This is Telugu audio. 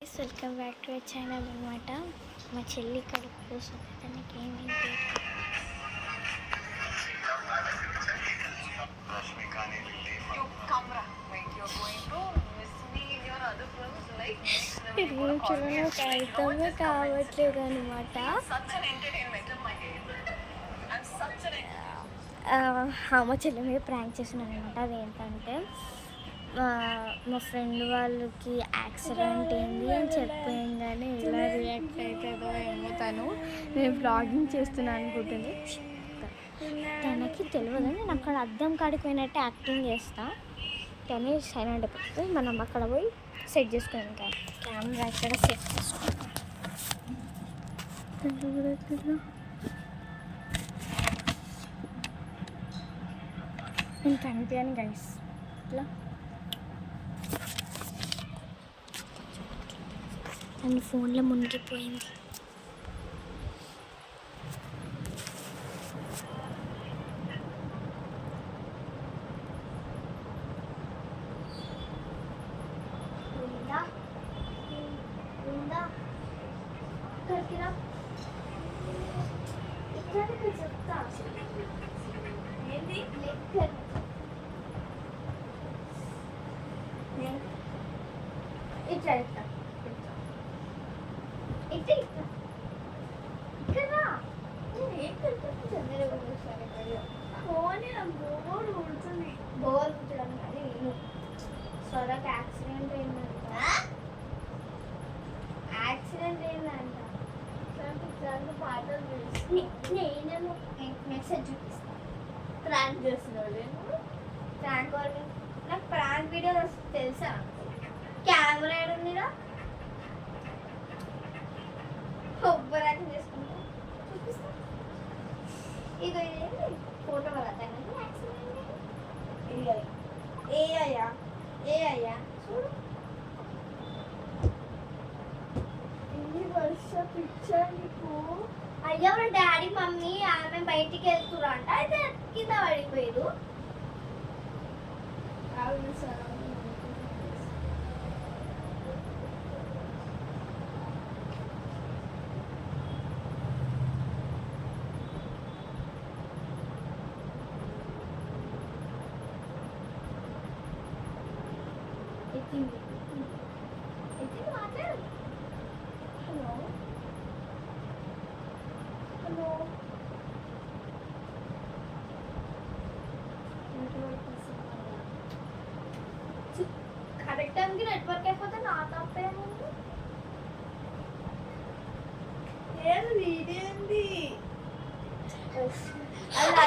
Welcome back to our channel అనమాట. మా చెల్లి ఇక్కడ కూర్చొని తనకి ఏమైంది అర్థమే కావట్లేదు అనమాట. మా చెల్లి మీద ప్రాంక్ చేస్తున్నాను అనమాట. అదేంటంటే మా ఫ్రెండ్ వాళ్ళకి యాక్సిడెంట్ అయింది అని చెప్పింది, కానీ ఎలా రియాక్ట్ అవుతుందో ఏమో. నేను బ్లాగింగ్ చేస్తున్నాను అనుకుంటుంది. తనకి తెలియదు, నేను అక్కడ అద్దం కాడిపోయినట్టు యాక్టింగ్ చేస్తా. కానీ సైలెంట్ అయిపోతుంది. మనం అక్కడ పోయి సెట్ చేసుకున్నాం. కెమెరా ఇక్కడ సెట్ చేసుకుంటాం. నేను కనిపించాను గైస్. ఇట్లా అండ్ ఫోన్లో మునిగిపోయింది. చెప్తా ఏంది ఇట్లా ఇట్లా ఇట్లా ఇట్లా ఇక్కడ బోర్ కుడుతుంది. బోర్ కుట్టడం కానీ నేను స్వరకి యాక్సిడెంట్ అయిందంట. యాక్సిడెంట్ అయిందంట. పాటలు నేను మెసేజ్ చూపిస్తాను. ప్రాంక్ చేస్తున్నాడు. ప్రాంక్ వాళ్ళు నాకు ప్రాంక్ వీడియో తెలుసా? కెమెరా ఏడుందిరా, కొబ్బరాకి చేసుకుంటా చూపిస్తా. ఇక ఇదేంటి ఫోటో కదా ఏ అయ్యా చూడు. ఎన్ని వర్ష పిక్చర్ నీకు. అయ్యా మా డాడీ మమ్మీ ఆమె బయటికి వెళ్తురంట, అయితే కింద పడిపోయారు. అవును సార్. మాట్లాడు. Hello hello. కరెక్ట్ టైంకి నెట్వర్క్ అయిపోతే నా తప్పేముంది. ఏది ఇదేంది అలా